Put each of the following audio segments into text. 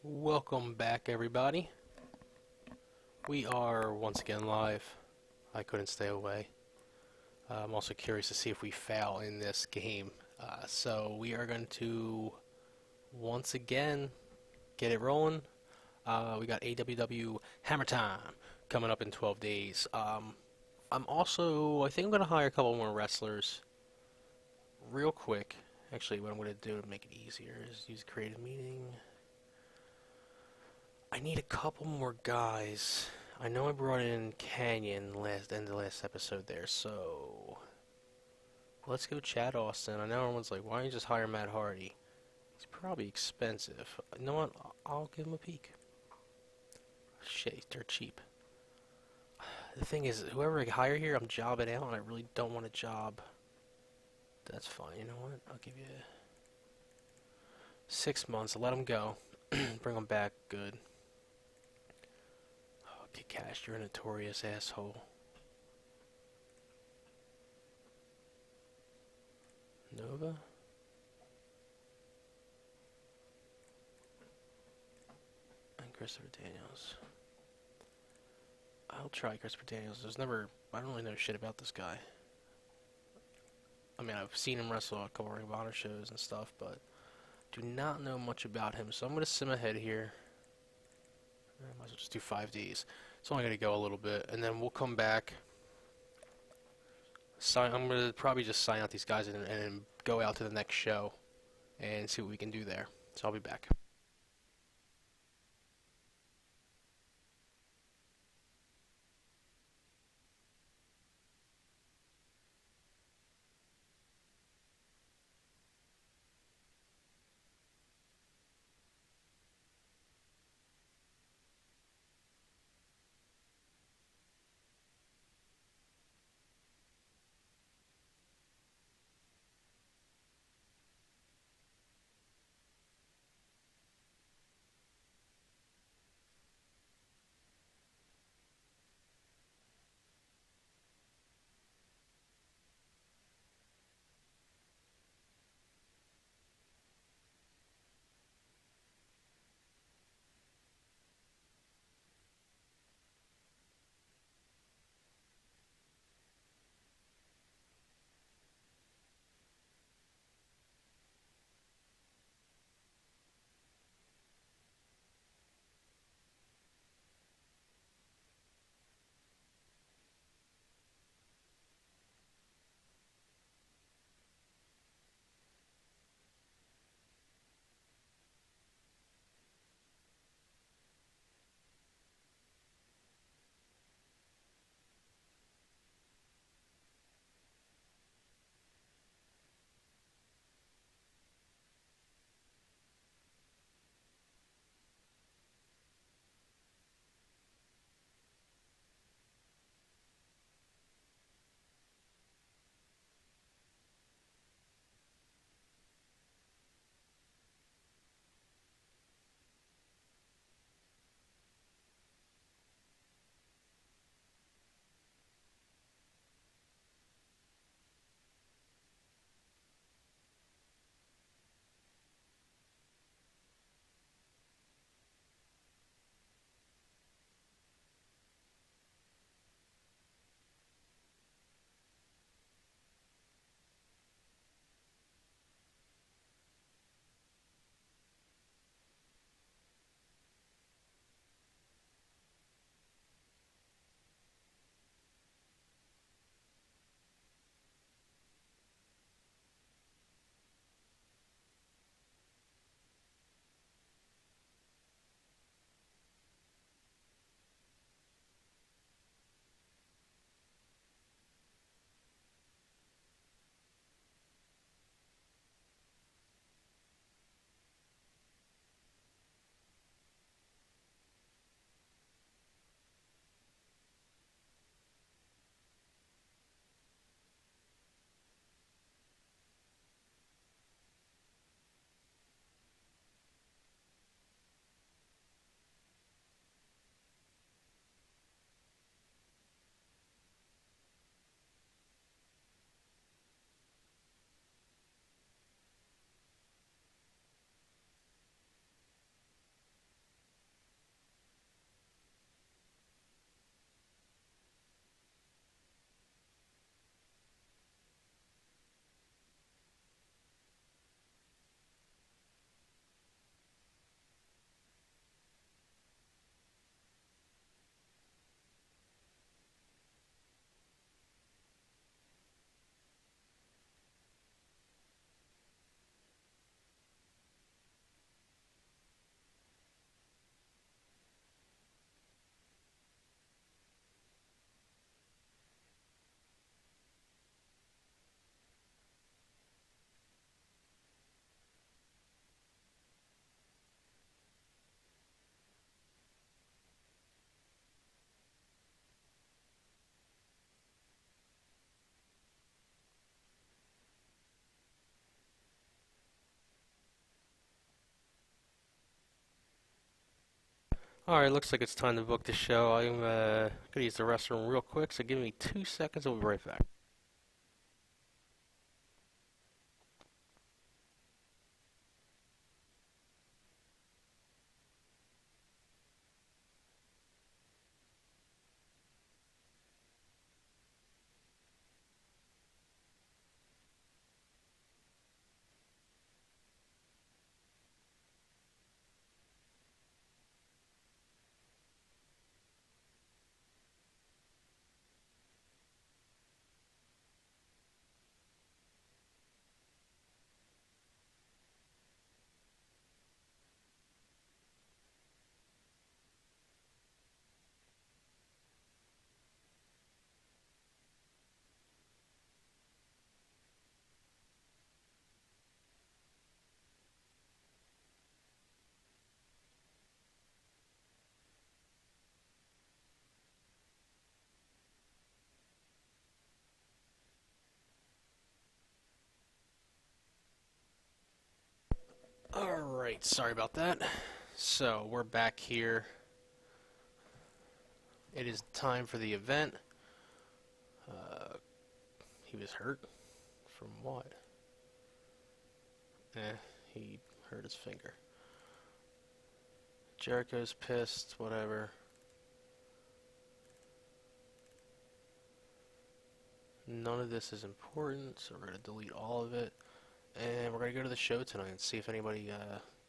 Welcome back, everybody. We are once again live. I couldn't stay away. I'm also curious to see if we fail in this game. So we are going to once again get it rolling. We got AWW Hammer Time coming up in 12 days. I think I'm going to hire a couple more wrestlers real quick. Actually, what I'm going to do to make it easier is use creative meeting. I need a couple more guys. I know I brought in Canyon end of the last episode there, so let's go Chad Austin. I know everyone's like, why don't you just hire Matt Hardy? He's probably expensive. You know what? I'll give him a peek. Shit, they're cheap. The thing is, whoever I hire here, I'm jobbing out, and I really don't want a job. That's fine. You know what? I'll give you 6 months. Let him go. Bring him back. Good. Okay, Cash, you're a notorious asshole. Nova? And Christopher Daniels. I'll try Christopher Daniels. I don't really know shit about this guy. I mean, I've seen him wrestle at a couple Ring of Honor shows and stuff, but do not know much about him. So I'm going to sim ahead here. I might as well just do 5 days. It's only going to go a little bit, and then we'll come back. I'm going to probably just sign out these guys and go out to the next show and see what we can do there. So I'll be back. Alright, looks like it's time to book the show. I'm gonna use the restroom real quick, so give me 2 seconds, I'll be right back. Alright, sorry about that. So, we're back here. It is time for the event. He was hurt? From what? He hurt his finger. Jericho's pissed, whatever. None of this is important, so we're going to delete all of it. And we're going to go to the show tonight and see if anybody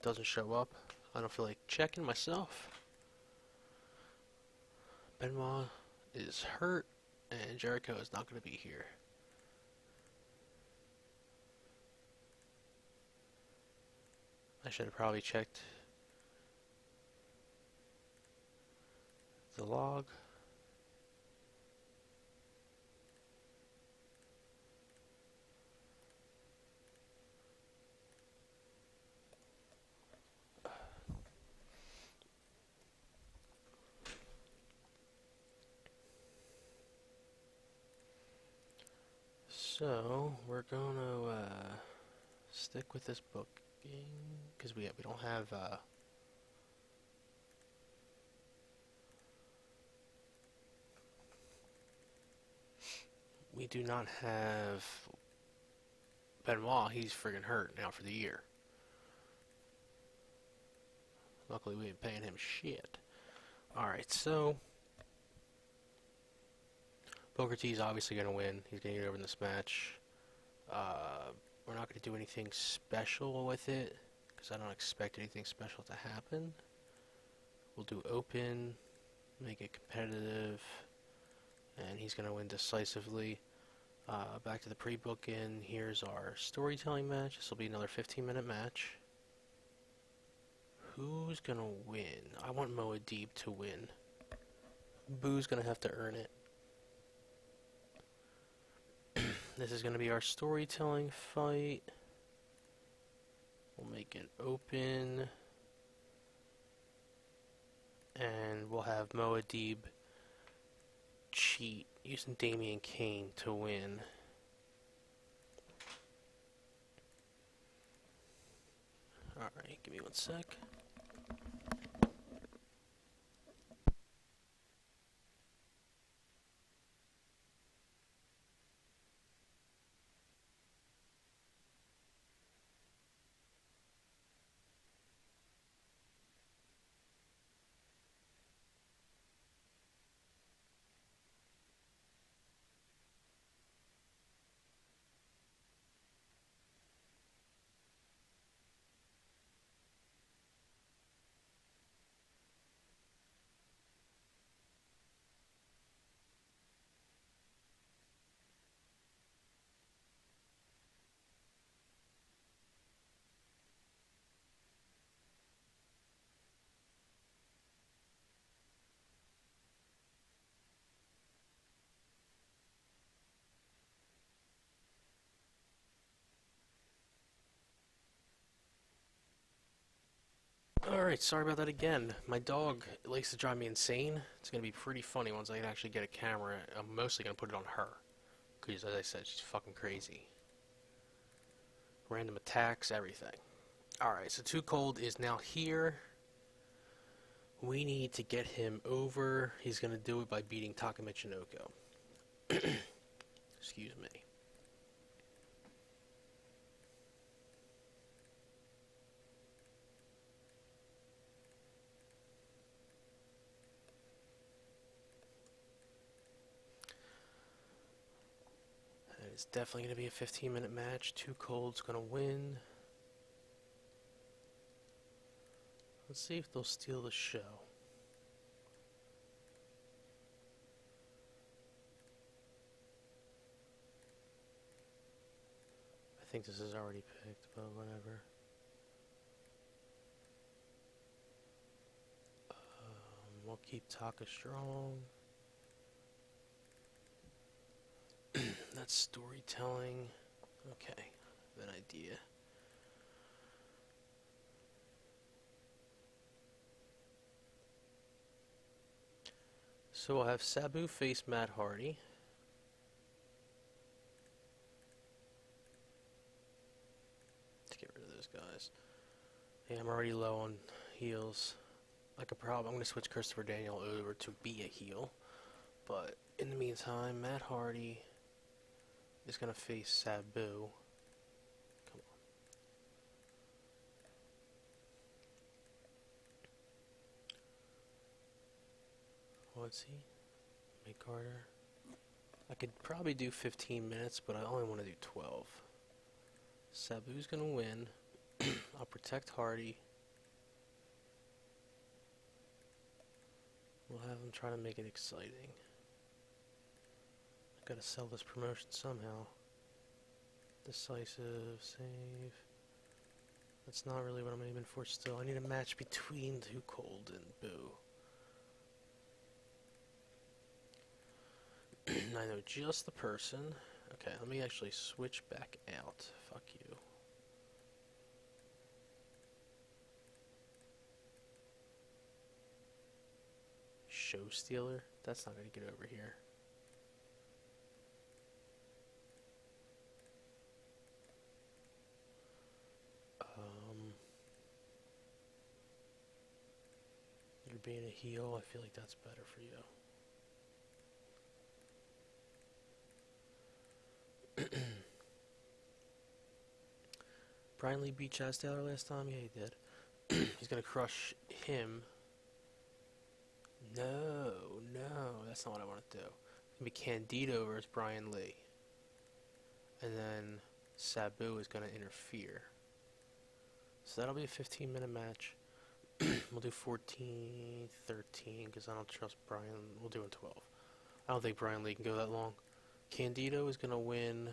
doesn't show up. I don't feel like checking myself. Benoit is hurt, and Jericho is not going to be here. I should have probably checked the log. So, we're going to stick with this booking, because we don't have we do not have Benoit. He's friggin' hurt now for the year. Luckily, we ain't paying him shit. Alright, so Booker T is obviously going to win. He's going to get over in this match. We're not going to do anything special with it, because I don't expect anything special to happen. We'll do open, make it competitive, and he's going to win decisively. Back to the pre-book-in. Here's our storytelling match. This will be another 15-minute match. Who's going to win? I want Moadib to win. Boo's going to have to earn it. This is going to be our storytelling fight. We'll make it open. And we'll have Moadib cheat using Damian Kane to win. Alright, give me one sec. Alright, sorry about that again. My dog likes to drive me insane. It's going to be pretty funny once I can actually get a camera. I'm mostly going to put it on her, because as I said, she's fucking crazy. Random attacks, everything. Alright, so Too Cold is now here. We need to get him over. He's going to do it by beating Taka Michinoko. Excuse me. It's definitely going to be a 15-minute match. Too Cold's going to win. Let's see if they'll steal the show. I think this is already picked, but whatever. We'll keep Taka strong. That's storytelling. Okay, I have an idea. So we'll have Sabu face Matt Hardy. To get rid of those guys. Yeah, I'm already low on heals. I'm going to switch Christopher Daniel over to be a heel. But in the meantime, Matt Hardy is going to face Sabu. Come on. What's he? Make Carter. I could probably do 15 minutes, but I only want to do 12. Sabu's going to win. I'll protect Hardy. We'll have him try to make it exciting. I gotta sell this promotion somehow. Decisive, save. That's not really what I'm aiming for still. I need a match between Too Cold and Boo. I know just the person. Okay, let me actually switch back out. Fuck you. Show Stealer? That's not gonna get over here. You're being a heel. I feel like that's better for you. Brian Lee beat Chaz Taylor last time? Yeah, he did. He's gonna crush him. No, that's not what I want to do. It's gonna be Candido versus Brian Lee. And then Sabu is gonna interfere. So that'll be a 15-minute match. We'll do 14, 13, because I don't trust Brian. We'll do it 12. I don't think Brian Lee can go that long. Candido is gonna win.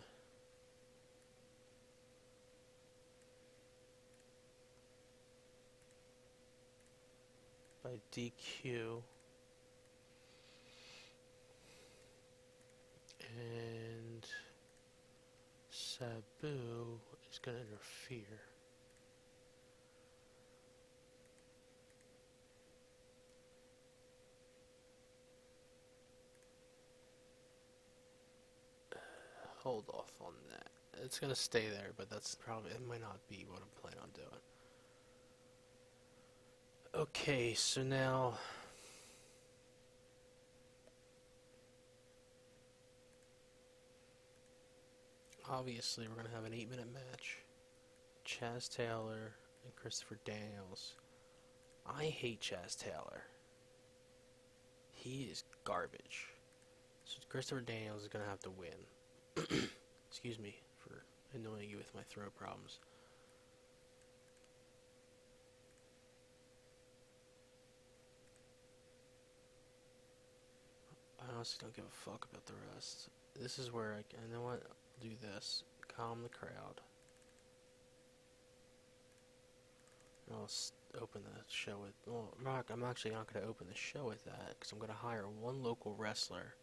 By DQ. And Sabu is going to interfere. Hold off on that. It's going to stay there, but that's probably, it might not be what I'm planning on doing. Okay, so now obviously we're going to have an 8-minute match. Chaz Taylor and Christopher Daniels. I hate Chaz Taylor. He is garbage. So Christopher Daniels is going to have to win. Excuse me for annoying you with my throat problems. I honestly don't give a fuck about the rest. This is where you know what? I'll do this. Calm the crowd. And I'll open the show with... Well, I'm actually not going to open the show with that, because I'm going to hire one local wrestler.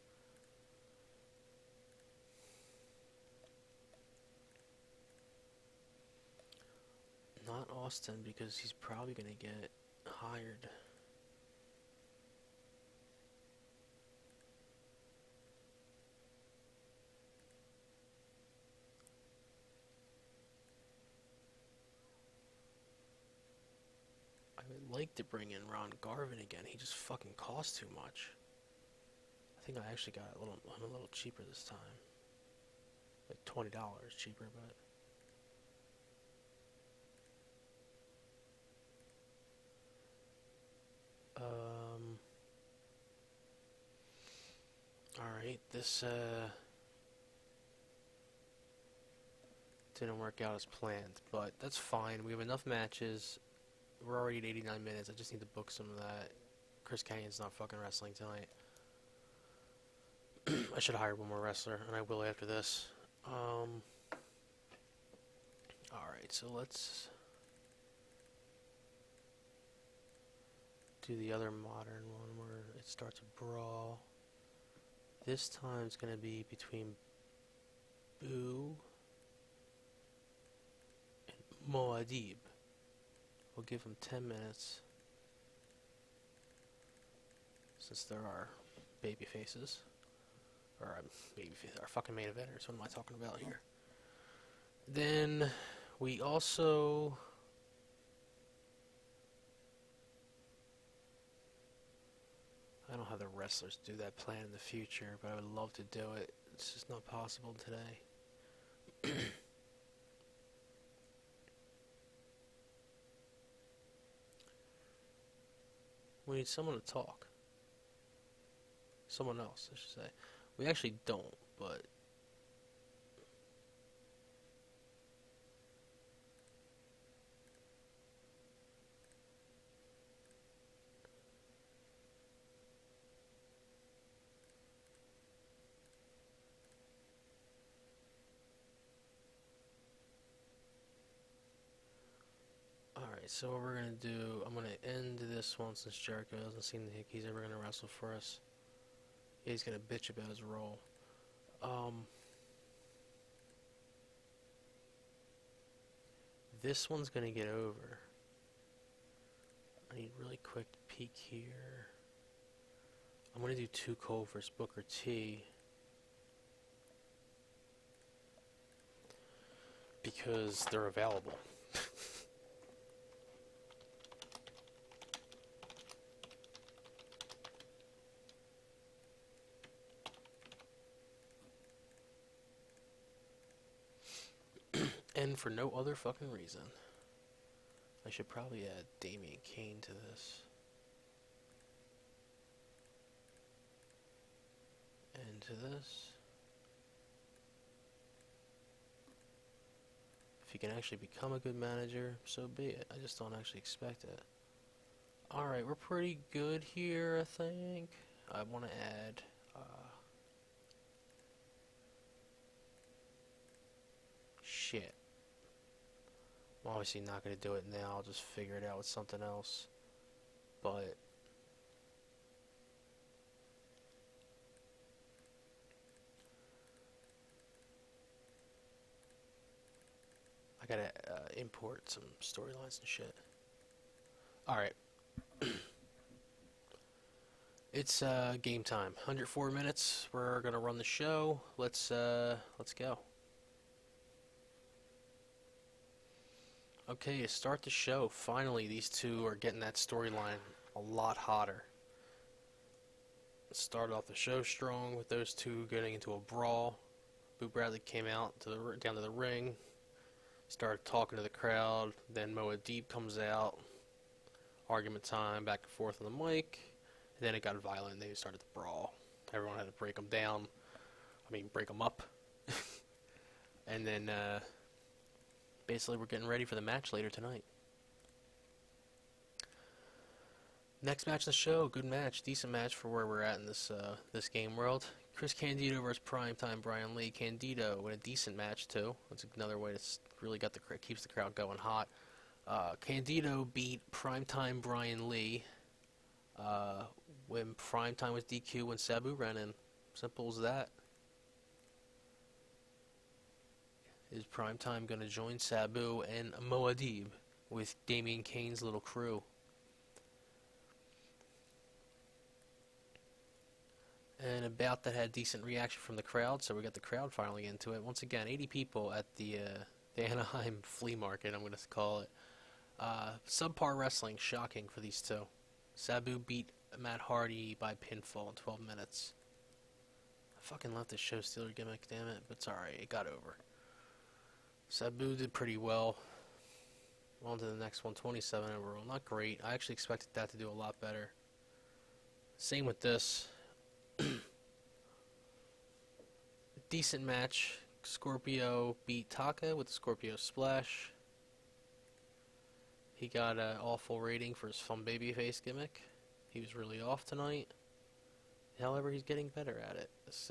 Not Austin, because he's probably going to get hired. I would like to bring in Ron Garvin again. He just fucking costs too much. I think I actually got I'm a little cheaper this time. Like $20 cheaper, but... Alright, this, didn't work out as planned, but that's fine. We have enough matches. We're already at 89 minutes. I just need to book some of that. Chris Canyon's not fucking wrestling tonight. I should hire one more wrestler, and I will after this. Alright, so let's do the other modern one where it starts a brawl. This time it's going to be between Boo and Moadib. We'll give him 10 minutes since there are baby faces. Or our fucking main eventers. What am I talking about here? Then we also... I don't have the wrestlers do that plan in the future, but I would love to do it. It's just not possible today. We need someone to talk. Someone else, I should say. We actually don't, but... Alright, so what we're going to do, I'm going to end this one since Jericho doesn't seem like he's ever going to wrestle for us. Yeah, he's going to bitch about his role. This one's going to get over. I need really quick peek here. I'm going to do Too Cold versus Booker T. Because they're available. And for no other fucking reason. I should probably add Damian Kane to this. And to this. If he can actually become a good manager, so be it. I just don't actually expect it. Alright, we're pretty good here, I think. I want to add... shit. I'm obviously not going to do it now. I'll just figure it out with something else. But... I gotta import some storylines and shit. Alright. It's game time. 104 minutes. We're gonna run the show. Let's go. Okay, to start the show, finally these two are getting that storyline a lot hotter. Started off the show strong with those two getting into a brawl. Boo Bradley came out down to the ring, started talking to the crowd. Then Moadib comes out. Argument time, back and forth on the mic. And then it got violent. They started to brawl. Everyone had to break them down. Break them up. And then basically we're getting ready for the match later tonight. Next match in the show, good match, decent match for where we're at in this game world. Chris Candido versus Primetime Brian Lee. Candido with a decent match too. That's another way to really keeps the crowd going hot. Candido beat Primetime Brian Lee when Primetime was DQ when Sabu ran in. Simple as that. Is Primetime going to join Sabu and Moadib with Damian Kane's little crew? And about that had decent reaction from the crowd, so we got the crowd finally into it. Once again, 80 people at the Anaheim flea market, I'm going to call it. Subpar wrestling, shocking for these two. Sabu beat Matt Hardy by pinfall in 12 minutes. I fucking love this show stealer gimmick, damn it, but it's alright, it got over. Sabu did pretty well. On to the next one, 27 overall. Not great. I actually expected that to do a lot better. Same with this. Decent match. Scorpio beat Taka with the Scorpio Splash. He got an awful rating for his fun babyface gimmick. He was really off tonight. However, he's getting better at it. This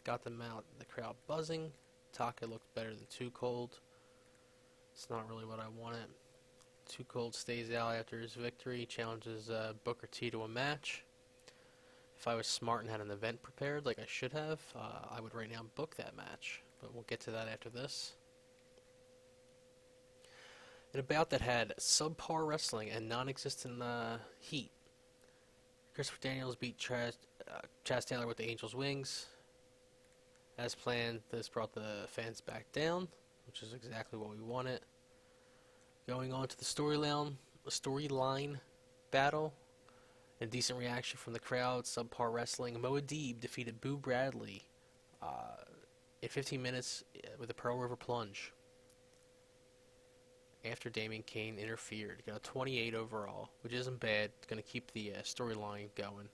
got them out, the crowd buzzing. Taka looked better than Too Cold. It's not really what I wanted. Too Cold stays out after his victory, challenges Booker T to a match. If I was smart and had an event prepared like I should have, I would right now book that match. But we'll get to that after this. An bout that had subpar wrestling and non-existent heat. Christopher Daniels beat Chaz Taylor with the Angel's Wings. As planned, this brought the fans back down, which is exactly what we wanted. Going on to the storyline battle. A decent reaction from the crowd. Subpar wrestling. Moadib defeated Boo Bradley in 15 minutes with a Pearl River plunge. After Damien Kane interfered. Got a 28 overall, which isn't bad. It's going to keep the storyline going,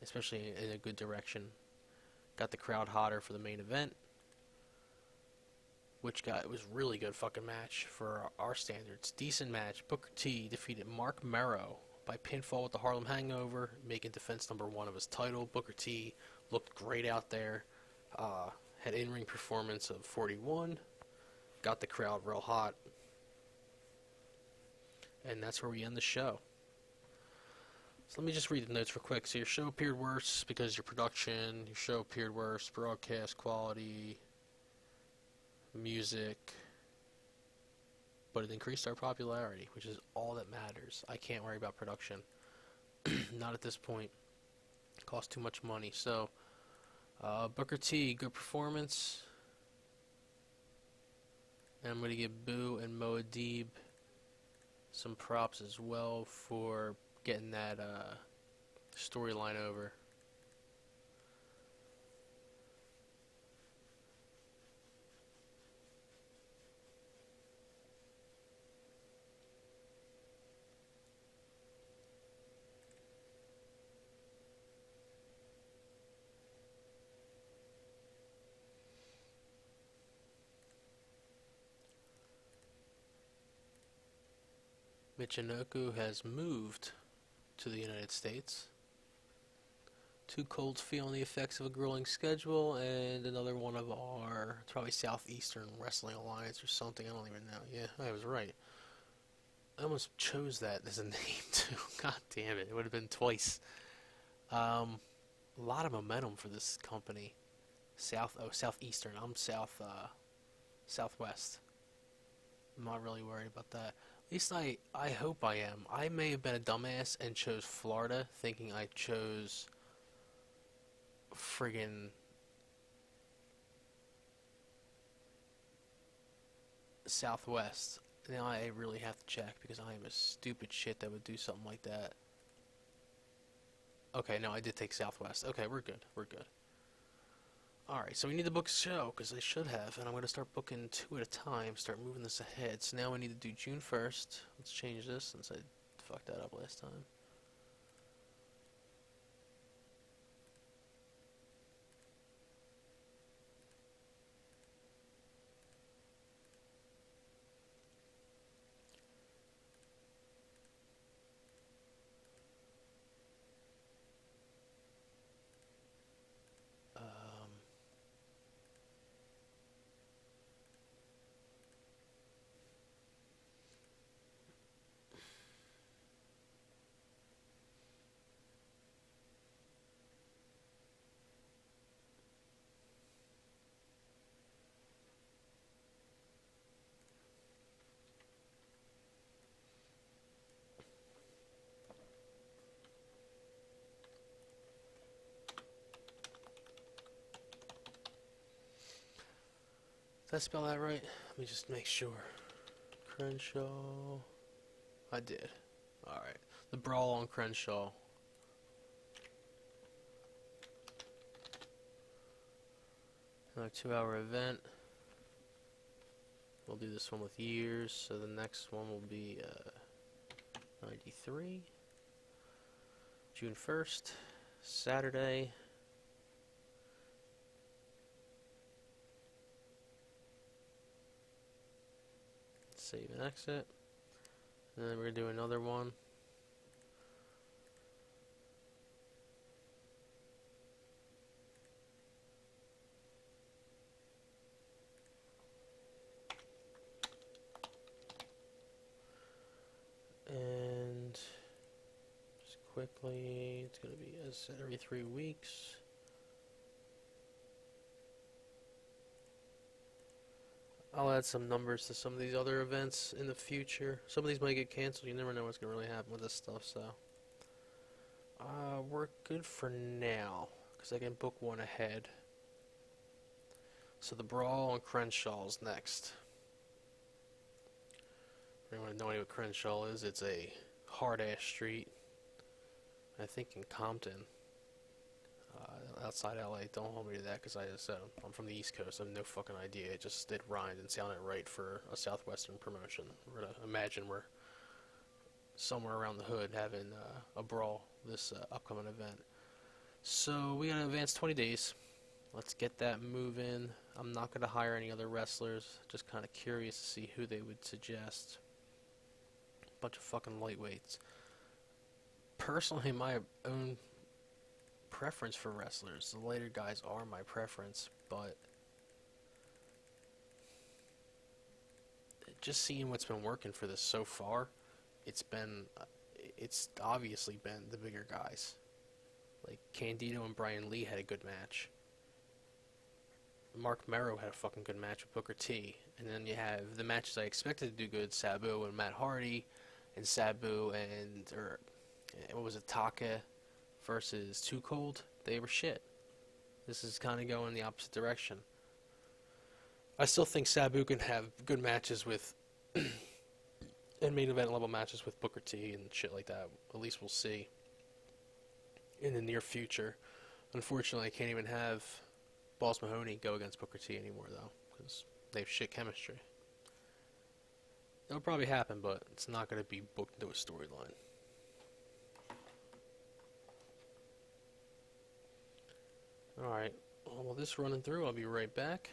especially in a good direction. Got the crowd hotter for the main event, it was really good fucking match for our standards. Decent match. Booker T defeated Mark Merrow by pinfall with the Harlem Hangover, making defense number 1 of his title. Booker T looked great out there. Had in-ring performance of 41. Got the crowd real hot. And that's where we end the show. So let me just read the notes real quick. So your show appeared worse because your production. Your show appeared worse. Broadcast quality. Music. But it increased our popularity, which is all that matters. I can't worry about production. Not at this point. It costs too much money. So, Booker T, good performance. And I'm going to give Boo and Moadib some props as well for getting that storyline over. Michinoku has moved to the United States. Too Cold's feeling the effects of a grueling schedule, and another one of our, it's probably Southeastern Wrestling Alliance or something, I don't even know. Yeah, I was right. I almost chose that as a name too. God damn it, it would have been twice. A lot of momentum for this company. Southeastern. I'm Southwest. I'm not really worried about that. At least I hope I am. I may have been a dumbass and chose Florida, thinking I chose friggin' Southwest. Now I really have to check because I am a stupid shit that would do something like that. Okay, no, I did take Southwest. Okay, we're good. We're good. Alright, so we need to book a show, because I should have, and I'm going to start booking 2 at a time, start moving this ahead. So now we need to do June 1st. Let's change this, since I fucked that up last time. Did I spell that right? Let me just make sure. Crenshaw. I did. Alright. The Brawl on Crenshaw. Another 2-hour event. We'll do this one with years, so the next one will be 93. June 1st, Saturday. Save and exit. And then we're going to do another one. And just quickly, it's going to be as every 3 weeks. I'll add some numbers to some of these other events in the future. Some of these might get canceled. You never know what's going to really happen with this stuff, so. We're good for now, because I can book one ahead. So the Brawl on Crenshaw is next. Anyone know what Crenshaw is? It's a hard-ass street, I think in Compton, outside LA. Don't hold me to that, because I'm from the East Coast. I have no fucking idea. It rhymed and sounded right for a Southwestern promotion. We're gonna imagine we're somewhere around the hood having a brawl this upcoming event. So we gotta advance 20 days. Let's get that moving. I'm not gonna hire any other wrestlers. Just kind of curious to see who they would suggest. Bunch of fucking lightweights. Personally, my own preference for wrestlers, the lighter guys are my preference, but just seeing what's been working for this so far, it's obviously been the bigger guys. Like Candido and Brian Lee had a good match. Mark Merrow had a fucking good match with Booker T. And then you have the matches I expected to do good, Sabu and Matt Hardy, and Sabu and, what was it, Taka versus Too Cold. They were shit. This is kind of going the opposite direction. I still think Sabu can have good matches with, and main event level matches with Booker T and shit like that. At least we'll see in the near future. Unfortunately, I can't even have Balls Mahoney go against Booker T anymore, though, because they have shit chemistry. It'll probably happen, but it's not going to be booked into a storyline. Alright, well, this running through, I'll be right back.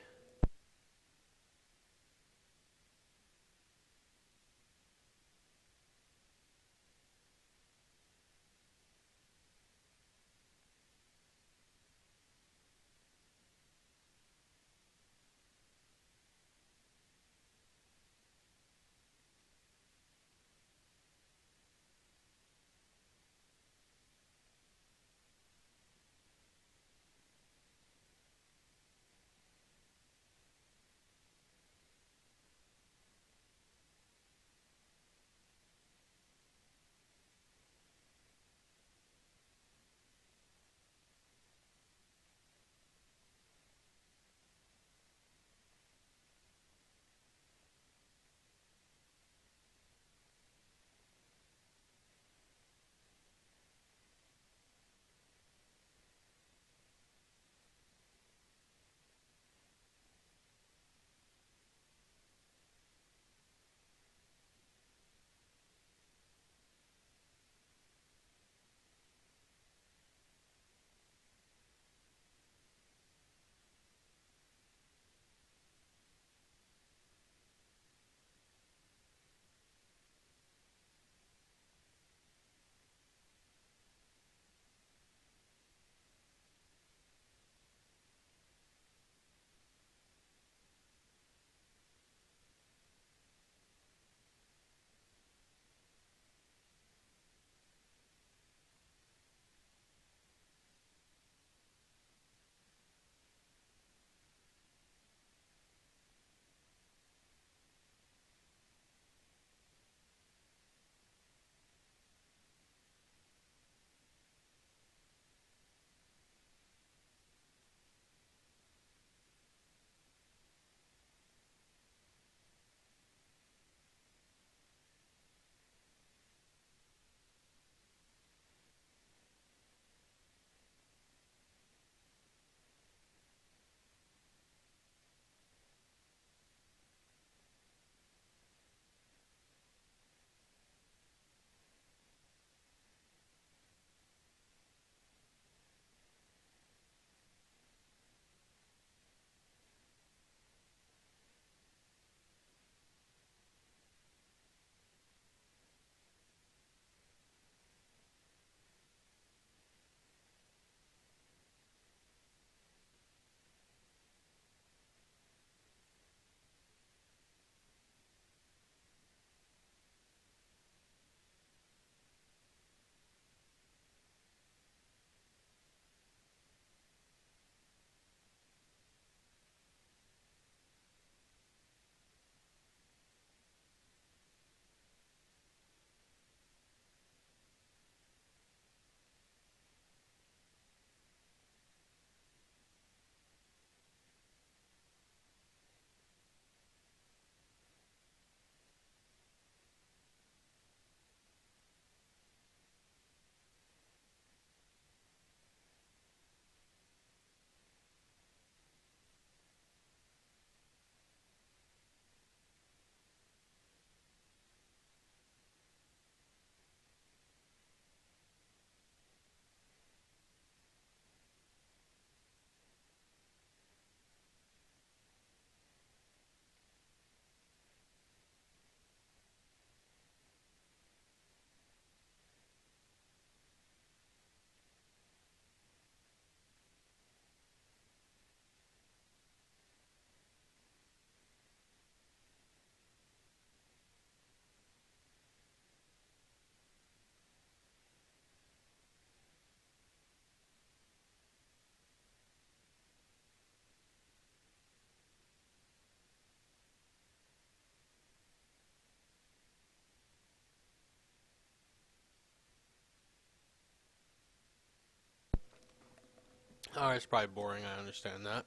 Oh, it's probably boring, I understand that.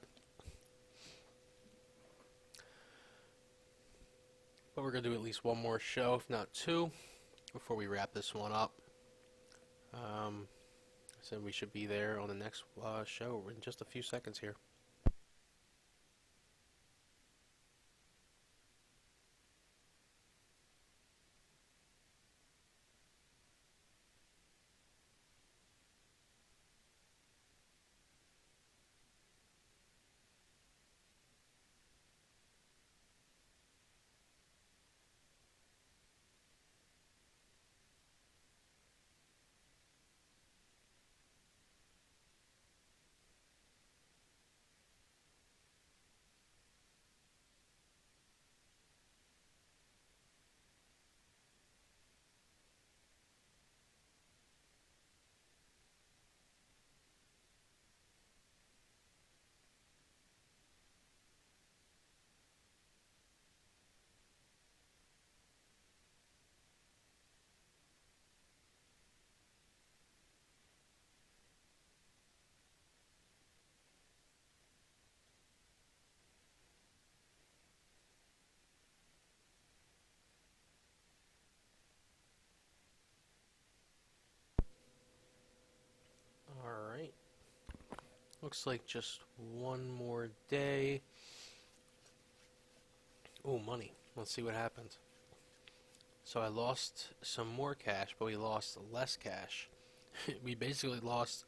But we're going to do at least one more show, if not two, before we wrap this one up. So we should be there on the next show in just a few seconds here. Alright. Looks like just one more day. Oh, money. Let's see what happens. So I lost some more cash, but we lost less cash. We basically lost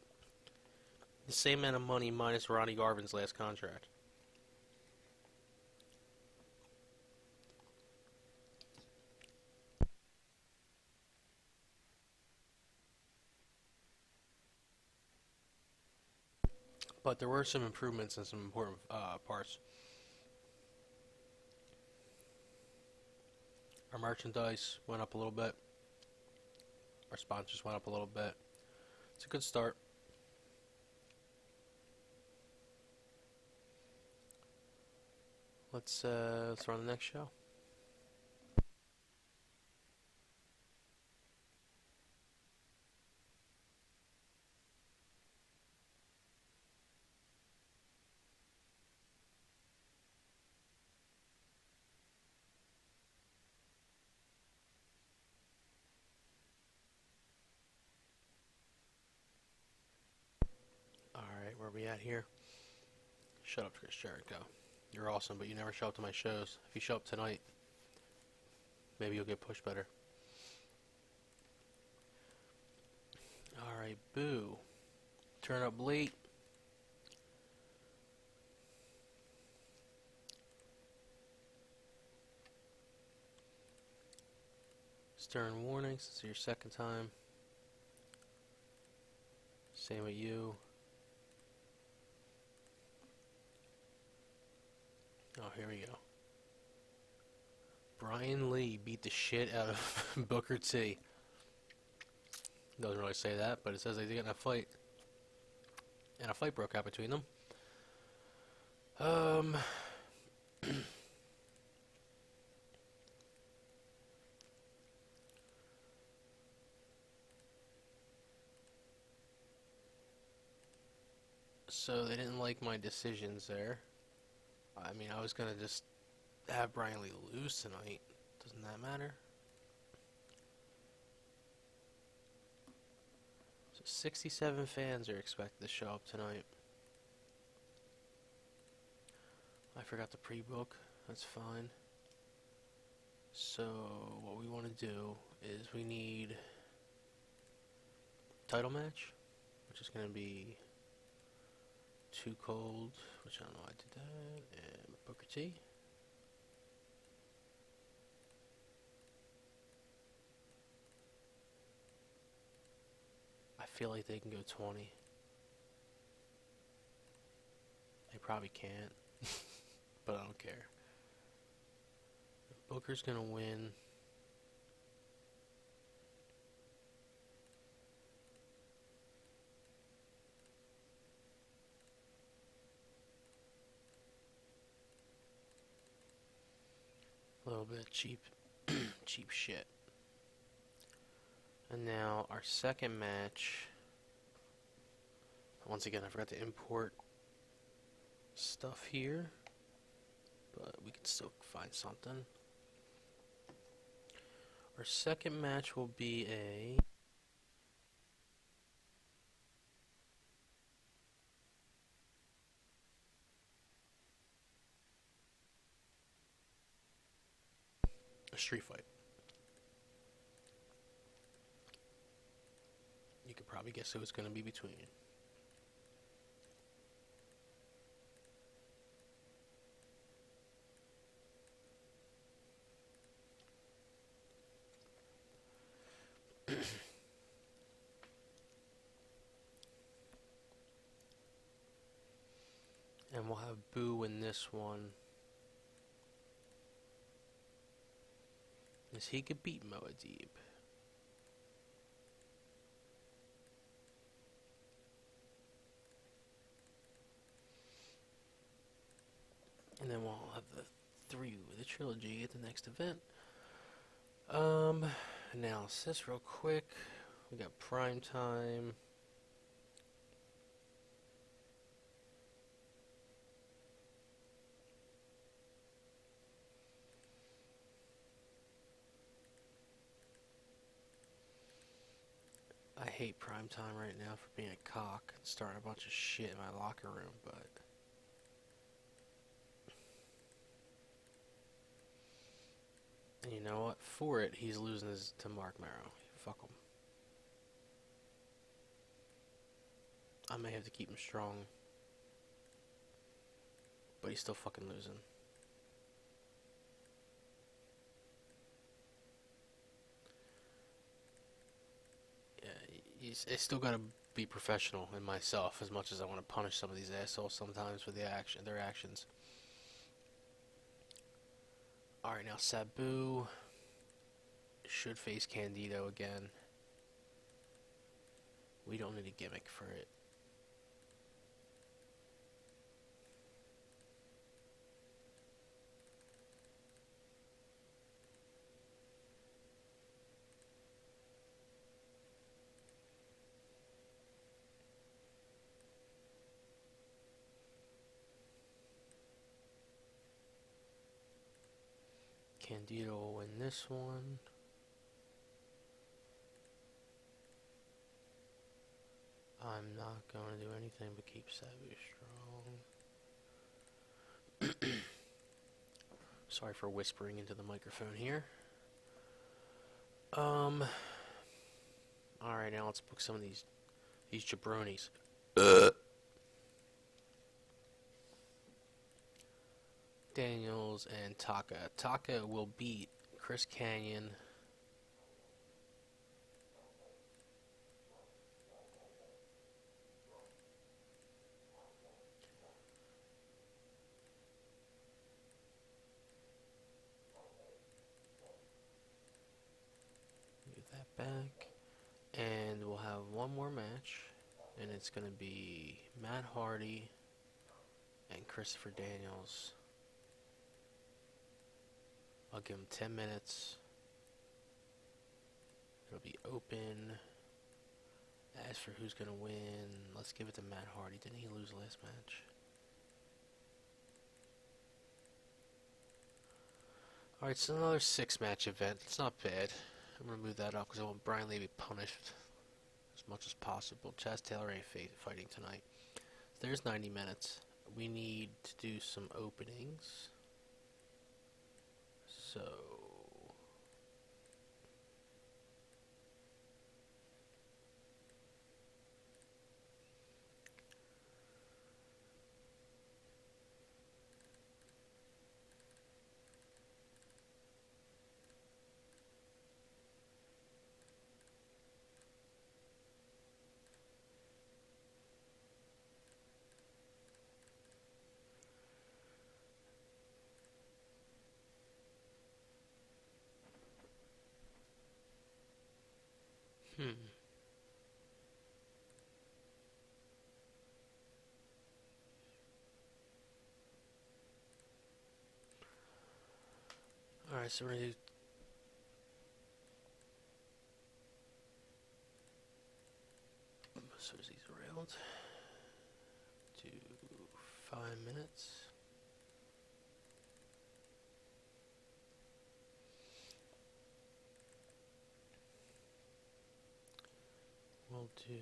the same amount of money minus Ronnie Garvin's last contract. But there were some improvements in some important parts. Our merchandise went up a little bit. Our sponsors went up a little bit. It's a good start. Let's run the next show. Alright, where are we at here? Shut up, Chris Jericho. You're awesome, but you never show up to my shows. If you show up tonight, maybe you'll get pushed better. Alright, boo. Turn up late. Stern warnings. This is your second time. Same with you. Oh, here we go. Brian Lee beat the shit out of Booker T. Doesn't really say that, but it says they get in a fight. And a fight broke out between them. So they didn't like my decisions there. I mean, I was gonna just have Brian Lee lose tonight. Doesn't that matter? So 67 fans are expected to show up tonight. I forgot the pre-book. That's fine. So what we want to do is we need title match, which is going to be Too Cold, which I don't know why I did that, and Booker T. I feel like they can go 20. They probably can't, but I don't care. Booker's gonna win. A little bit cheap, cheap shit. And now our second match. Once again, I forgot to import stuff here, but we can still find something. Our second match will be a street fight. You could probably guess who it's going to be between. And we'll have Boo in this one. As he could beat Moadib. And then we'll have the trilogy at the next event. Analysis real quick. We got prime time. I hate prime time right now for being a cock and starting a bunch of shit in my locker room, but and you know what? For it, he's losing to Mark Marrow. Fuck him. I may have to keep him strong, but he's still fucking losing. It's still gotta be professional in myself as much as I want to punish some of these assholes sometimes for their actions. Alright, now Sabu should face Candido again. We don't need a gimmick for it. Candido will win this one. I'm not going to do anything but keep Sabu strong. Sorry for whispering into the microphone here. Alright, now let's book some of these jabronis. Daniels and Taka. Taka will beat Chris Canyon. Get that back. And we'll have one more match. And it's going to be Matt Hardy and Christopher Daniels. I'll give him 10 minutes. It'll be open. As for who's going to win, let's give it to Matt Hardy. Didn't he lose last match? Alright, so another 6-match event. It's not bad. I'm going to move that up because I want Brian Lee to be punished as much as possible. Chaz Taylor ain't fighting tonight. There's 90 minutes. We need to do some openings. So Alright, so we're going to do Susie's around. Do 5 minutes. We'll do...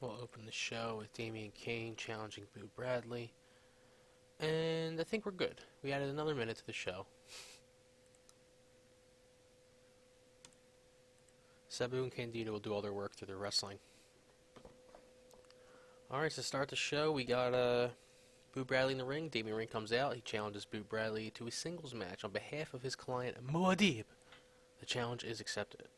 We'll open the show with Damian Kane challenging Boo Bradley. And I think we're good. We added another minute to the show. Sabu and Candido will do all their work through their wrestling. Alright, so to start the show, we got Boo Bradley in the ring. Damian Ring comes out. He challenges Boo Bradley to a singles match on behalf of his client, Muad'Dib. The challenge is accepted.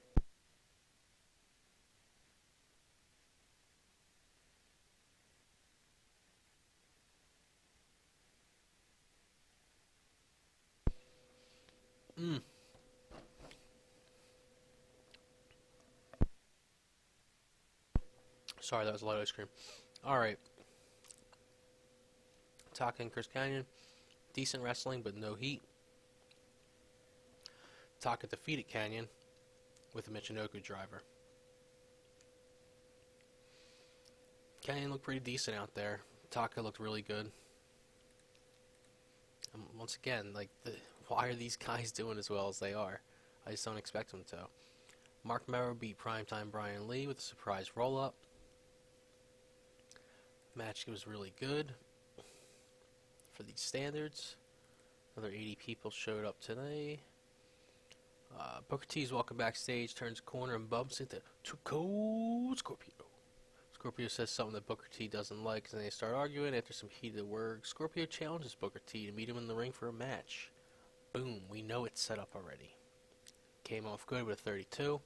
Sorry, that was a lot of ice cream. Alright. Taka and Chris Kanyon. Decent wrestling, but no heat. Taka defeated Kanyon with a Michinoku driver. Kanyon looked pretty decent out there. Taka looked really good. Once again, why are these guys doing as well as they are? I just don't expect them to. Mark Merrow beat Primetime Brian Lee with a surprise roll-up. Match was really good for these standards. Another 80 people showed up today. Booker T's walking backstage, turns a corner and bumps into Too Cold Scorpio. Scorpio says something that Booker T doesn't like, and they start arguing. After some heated words, Scorpio challenges Booker T to meet him in the ring for a match. Boom, we know it's set up already. Came off good with a 32.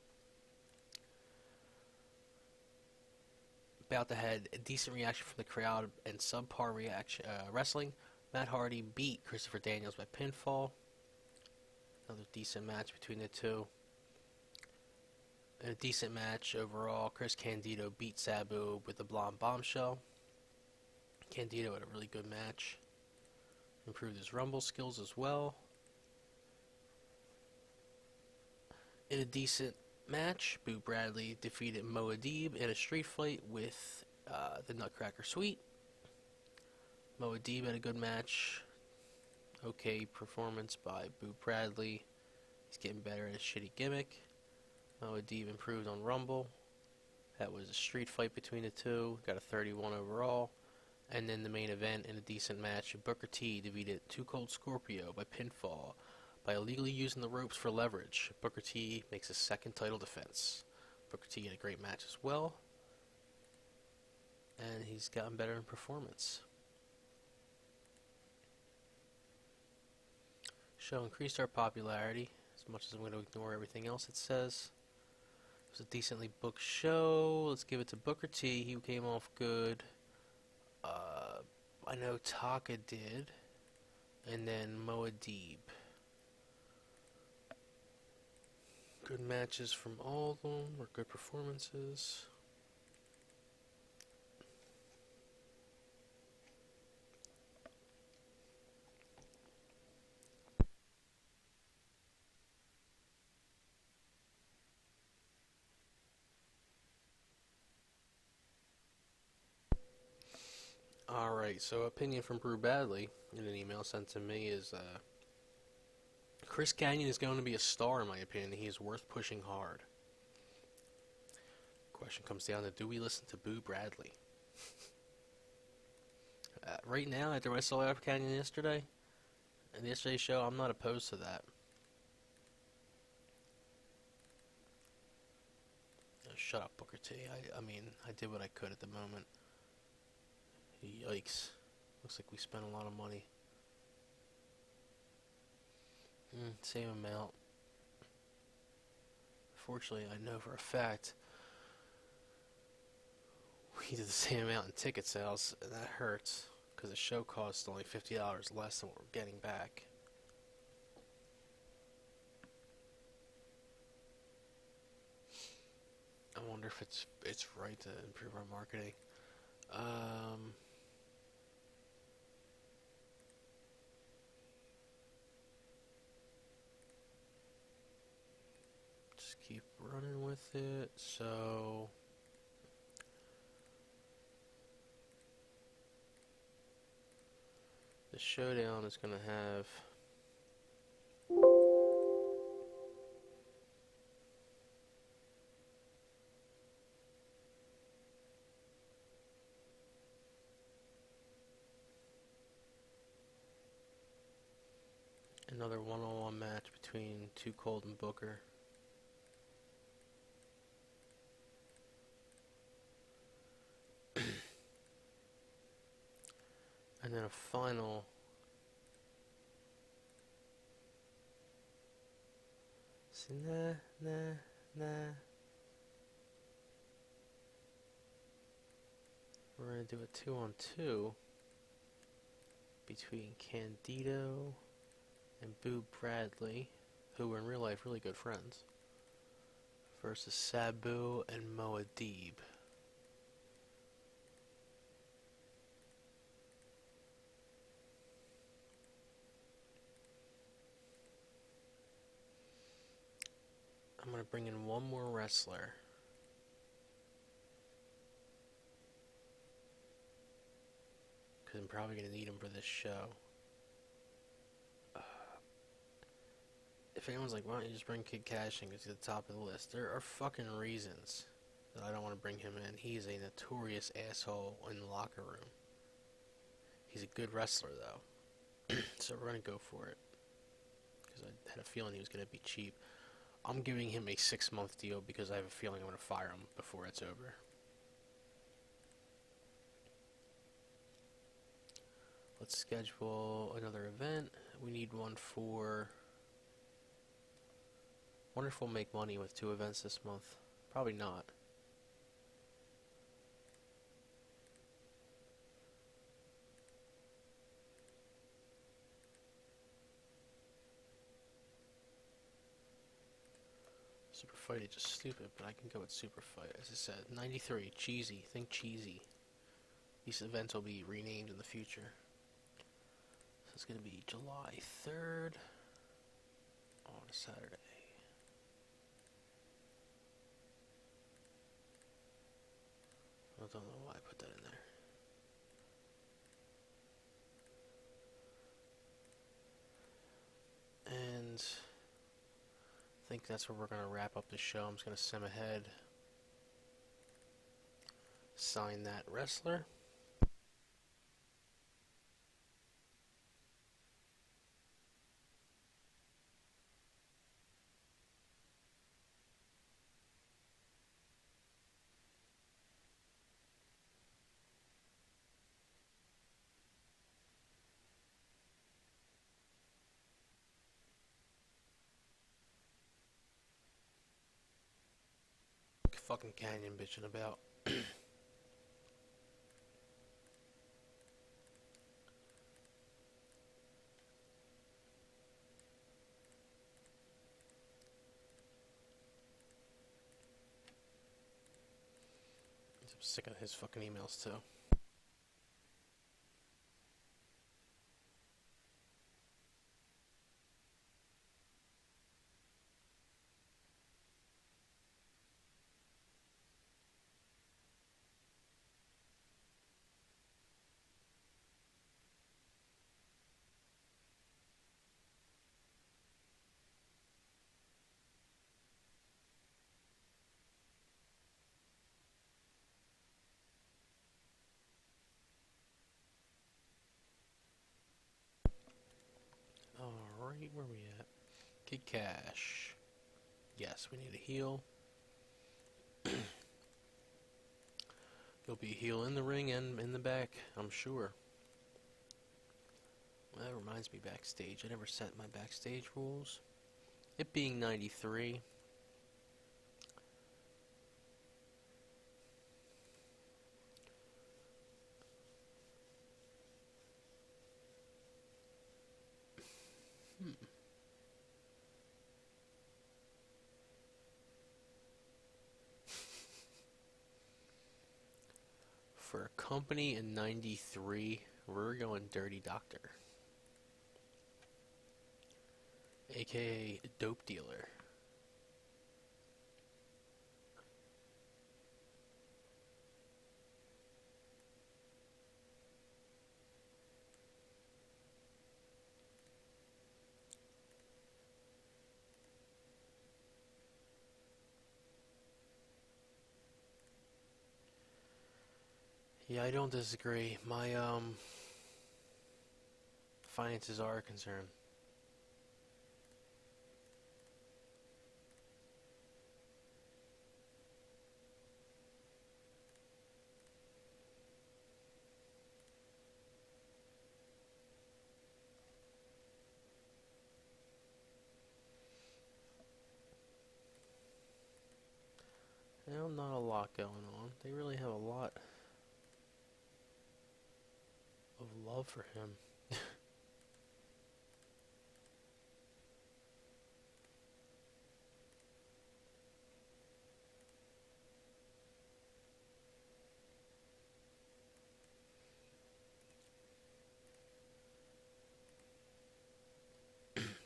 About to had a decent reaction from the crowd and subpar wrestling. Matt Hardy beat Christopher Daniels by pinfall. Another decent match between the two. A decent match overall. Chris Candido beat Sabu with the Blonde Bombshell. Candido had a really good match. Improved his Rumble skills as well. In a decent match, Boo Bradley defeated Muad'Dib in a street fight with the Nutcracker Suite. Muad'Dib had a good match. Okay performance by Boo Bradley. He's getting better at his shitty gimmick. Muad'Dib improved on Rumble. That was a street fight between the two. Got a 31 overall. And then the main event in a decent match, Booker T defeated Too Cold Scorpio by pinfall by illegally using the ropes for leverage. Booker T makes his second title defense. Booker T had a great match as well. And he's gotten better in performance. Show increased our popularity, as much as I'm going to ignore everything else it says. It was a decently booked show. Let's give it to Booker T. He came off good. I know Taka did. And then Muad'Dib. Good matches from all of them, or good performances. Alright, so opinion from Boo Bradley in an email sent to me is Chris Kanyon is going to be a star in my opinion. He is worth pushing hard. Question comes down to, do we listen to Boo Bradley? Right now, after what I saw after Kanyon yesterday, in yesterday's show, I'm not opposed to that. Shut up, Booker T. I mean, I did what I could at the moment. Yikes. Looks like we spent a lot of money. Same amount. Fortunately, I know for a fact we did the same amount in ticket sales, and that hurts, because the show cost only $50 less than what we're getting back. I wonder if it's right to improve our marketing. Um, just keep running with it. So the showdown is gonna have another one-on-one match between Too Cold and Booker. And then a final. See, nah, nah, nah. We're gonna do a 2-on-2 between Candido and Boo Bradley, who were in real life really good friends, versus Sabu and Moadib. I'm gonna bring in one more wrestler. Because I'm probably gonna need him for this show. If anyone's like, why don't you just bring Kid Cash in because he's at the top of the list? There are fucking reasons that I don't want to bring him in. He's a notorious asshole in the locker room. He's a good wrestler, though. So we're going to go for it. Because I had a feeling he was going to be cheap. I'm giving him a 6-month deal because I have a feeling I'm going to fire him before it's over. Let's schedule another event. We need one for... Wonder if we'll make money with 2 events this month. Probably not. Super Fight is just stupid, but I can go with Super Fight. As I said, 93, cheesy. Think cheesy. These events will be renamed in the future. So it's going to be July 3rd on a Saturday. I don't know why I put that in there. And I think that's where we're going to wrap up the show. I'm just going to sim ahead. Sign that wrestler. Fucking Canyon bitching about. I'm sick of his fucking emails too. Alright, where we at? Kid Cash. Yes, we need a heel. He'll be a heel in the ring and in the back, I'm sure. That reminds me, backstage. I never set my backstage rules. It being 93. for a company in 93, we're going Dirty Doctor, aka Dope Dealer. Yeah, I don't disagree. My finances are a concern. Well, not a lot going on. They really have a lot of love for him.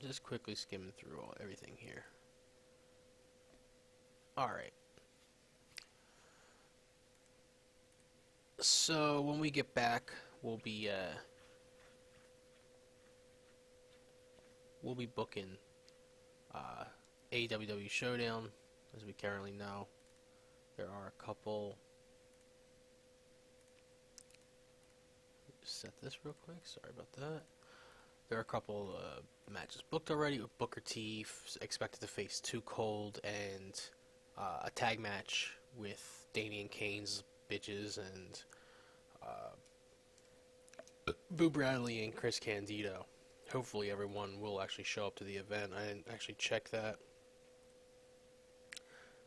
Just quickly skimming through everything here. Alright. So when we get back, we'll be booking AWW Showdown, as we currently know. There are a couple. Set this real quick. Sorry about that. There are a couple matches booked already, with Booker T expected to face Too Cold and a tag match with Damian Kane's bitches and Boo Bradley and Chris Candido. Hopefully everyone will actually show up to the event. I didn't actually check that.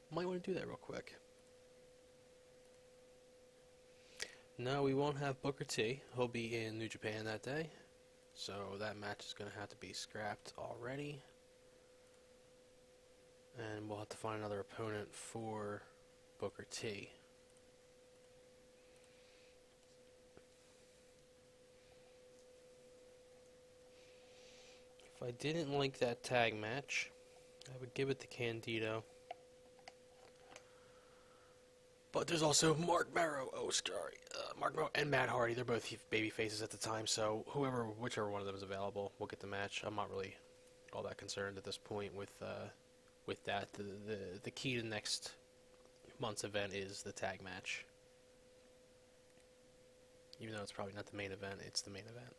Might want to do that real quick. No, we won't have Booker T. He'll be in New Japan that day. So that match is going to have to be scrapped already. And we'll have to find another opponent for Booker T. If I didn't like that tag match, I would give it to Candido. But there's also Mark Marrow. Mark Marrow and Matt Hardy. They're both baby faces at the time, so whichever one of them is available, we'll get the match. I'm not really all that concerned at this point with that. The key to next month's event is the tag match. Even though it's probably not the main event, it's the main event.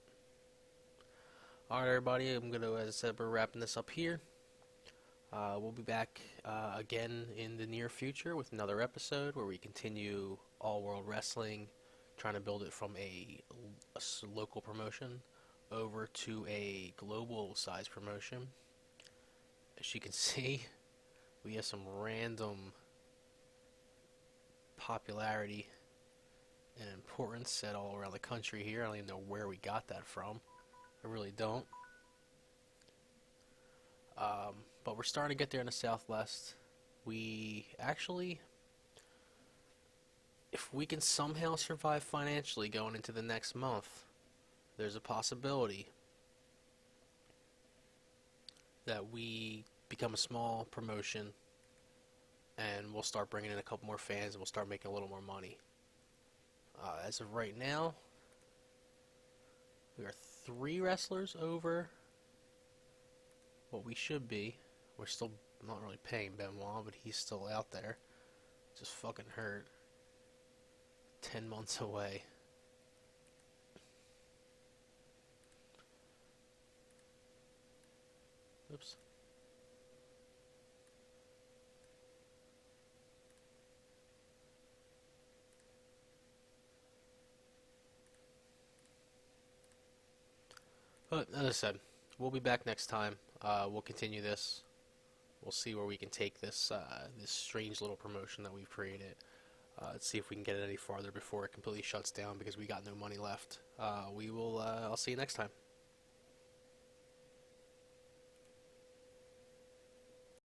Alright, everybody, as I said, we're wrapping this up here. We'll be back again in the near future with another episode where we continue All World Wrestling, trying to build it from a local promotion over to a global size promotion. As you can see, we have some random popularity and importance set all around the country here. I don't even know where we got that from. I really don't. But we're starting to get there in the Southwest. We actually, if we can somehow survive financially going into the next month, there's a possibility that we become a small promotion and we'll start bringing in a couple more fans and we'll start making a little more money. As of right now, we are 3 wrestlers over what we should be. We're still not really paying Benoit, but he's still out there. Just fucking hurt. 10 months away. Oops. But as I said, we'll be back next time. We'll continue this. We'll see where we can take this this strange little promotion that we've created. Let's see if we can get it any farther before it completely shuts down because we got no money left. I'll see you next time.